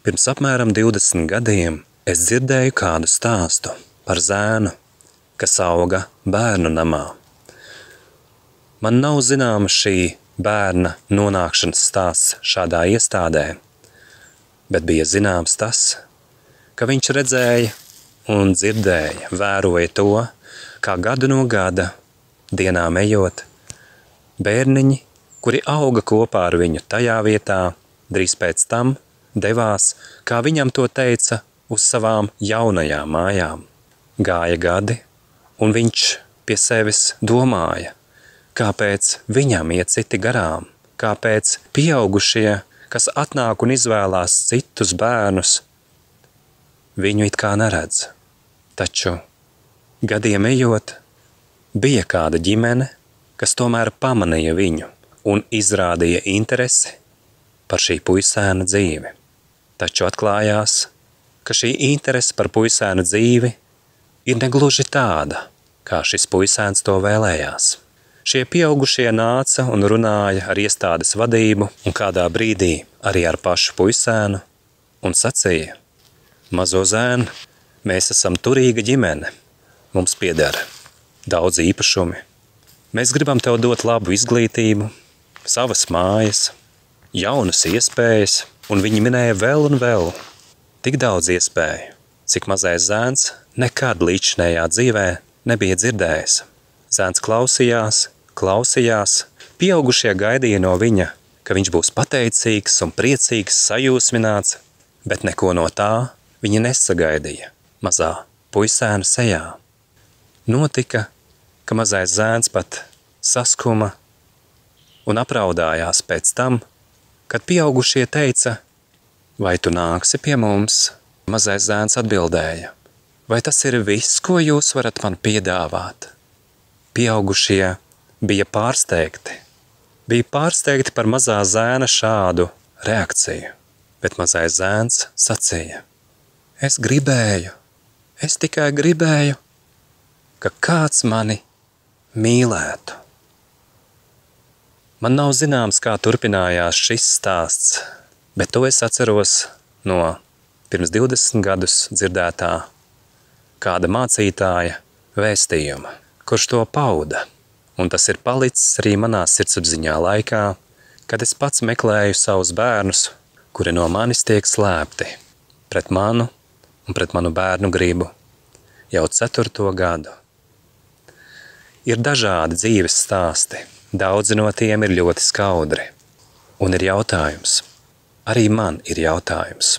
Pirms apmēram 20 gadiem es dzirdēju kādu stāstu par zēnu, kas auga bērnu namā. Man nav zināma šī bērna nonākšanas stāsts šādā iestādē, bet bija zināms tas, ka viņš redzēja un dzirdēja, vēroja to, kā gadu no gada, dienām ejot, bērniņi, kuri auga kopā ar viņu tajā vietā, drīz pēc tam devās, kā viņam to teica, uz savām jaunajām mājām. Gāja gadi, un viņš pie sevis domāja, kāpēc viņam iet citi garām, kāpēc pieaugušie, kas atnāk un izvēlās citus bērnus, viņu it kā neredz. Taču gadiem ejot, bija kāda ģimene, kas tomēr pamanīja viņu un izrādīja interesi par šī puisēna dzīvi. Taču atklājās, ka šī interese par puisēna dzīvi ir negluži tāda, kā šis puisēns to vēlējās. Šie pieaugušie nāca un runāja ar iestādes vadību un kādā brīdī arī ar pašu puisēnu un sacīja: mazo zēnu, mēs esam turīga ģimene, mums pieder daudz īpašumi. Mēs gribam tev dot labu izglītību, savas mājas, jaunas iespējas, un viņi minēja vēl un vēl. Tik daudz iespēju, cik mazais zēns nekad līdzinējā dzīvē nebija dzirdējis. Zēns klausījās, pieaugušie gaidīja no viņa, ka viņš būs pateicīgs un priecīgs, sajūsmināts, bet neko no tā viņi nesagaidīja mazā puisēna sejā. Notika, ka mazais zēns pat saskuma un apraudājās pēc tam, kad pieaugušie teica: vai tu nāksi pie mums? Mazais zēns atbildēja: vai tas ir viss, ko jūs varat man piedāvāt? Pieaugušie bija pārsteigti. Bija pārsteigti par mazā zēna šādu reakciju, bet mazais zēns sacīja: es tikai gribēju, ka kāds mani mīlētu. Man nav zināms, kā turpinājās šis stāsts, bet to es atceros no pirms 20 gadus dzirdētā kāda mācītāja vēstījuma, kurš to pauda, un tas ir palicis arī manā sirdsapziņā laikā, kad es pats meklēju savus bērnus, kuri no manis tiek slēpti pret manu un pret manu bērnu gribu jau 4. gadu. Ir dažādi dzīves stāsti, daudzi no tiem ir ļoti skaudri, un ir jautājums, arī man ir jautājums,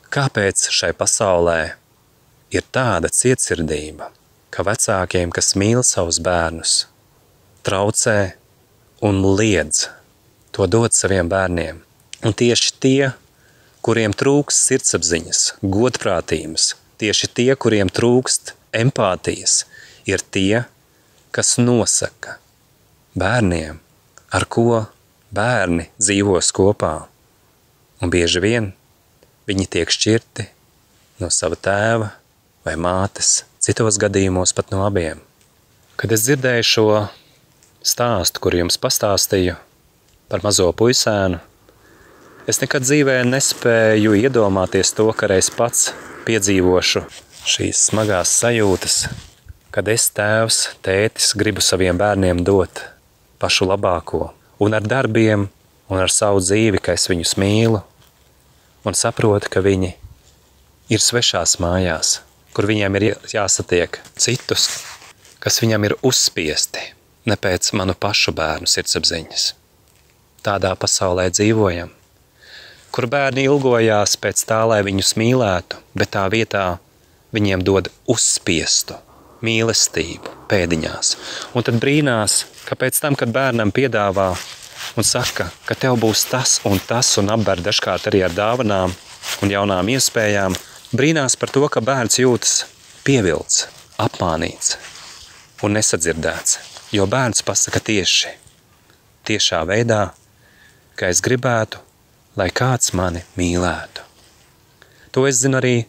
kāpēc šai pasaulē ir tāda cietsirdība, ka vecākiem, kas mīl savus bērnus, traucē un liedz to dot saviem bērniem. Un tieši tie, kuriem trūkst sirdsapziņas, godprātības, tieši tie, kuriem trūkst empātijas, ir tie, kas nosaka bērniem, ar ko bērni dzīvos kopā. Un bieži vien viņi tiek šķirti no sava tēva vai mātes, citos gadījumos pat no abiem. Kad es dzirdēju šo stāstu, kur jums pastāstīju par mazo puisēnu, es nekad dzīvē nespēju iedomāties to, ka reiz pats piedzīvošu šīs smagās sajūtas, kad es, tēvs, tētis, gribu saviem bērniem dot pašu labāko, un ar darbiem, un ar savu dzīvi, ka es viņus mīlu, un saprotu, ka viņi ir svešās mājās, kur viņiem ir jāsatiek citus, kas viņam ir uzspiesti, ne pēc manu pašu bērnu sirdsapziņas. Tādā pasaulē dzīvojam, kur bērni ilgojās pēc tā, lai viņus mīlētu, bet tā vietā viņiem dod uzspiestu mīlestību pēdiņās. Un tad brīnās, ka pēc tam, kad bērnam piedāvā un saka, ka tev būs tas, un apber dažkārt arī ar dāvanām un jaunām iespējām, brīnās par to, ka bērns jūtas pievilts, apmānīts un nesadzirdēts, jo bērns pasaka tiešā veidā, ka es gribētu, lai kāds mani mīlētu. To es zinu arī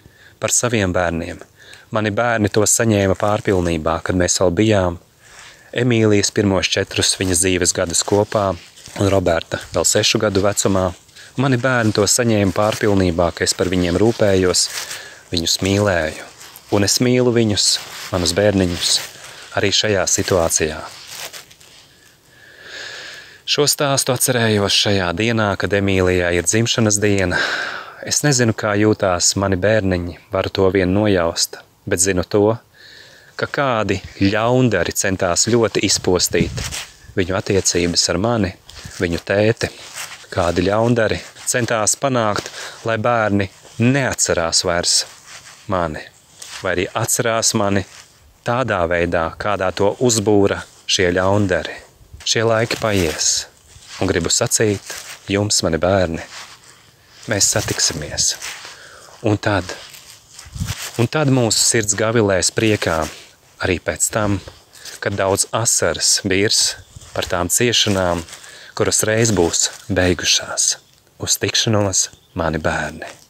par saviem bērniem. Mani bērni to saņēma pārpilnībā, kad mēs vēl bijām Emīlijas pirmos 4 viņas dzīves gadus kopā, un Roberta vēl 6 gadu vecumā. Mani bērni to saņēma pārpilnībā, ka es par viņiem rūpējos, viņus mīlēju. Un es mīlu viņus, manus bērniņus, arī šajā situācijā. Šo stāstu atcerējos šajā dienā, kad Emīlijai ir dzimšanas diena. Es nezinu, kā jūtās mani bērniņi, varu to vien nojaust, bet zinu to, ka kādi ļaundari centās ļoti izpostīt viņu attiecības ar mani, viņu tēti. Kādi ļaundari centās panākt, lai bērni neatcerās vairs mani, vai arī atcerās mani tādā veidā, kādā to uzbūra šie ļaundari. Šie laiki paies, un gribu sacīt jums, mani bērni, mēs satiksimies. Un tad mūsu sirds gavilēs priekā arī pēc tam, kad daudz asaras birs par tām ciešanām, kuras reiz būs beigušās. Uz tikšanos, mani bērni!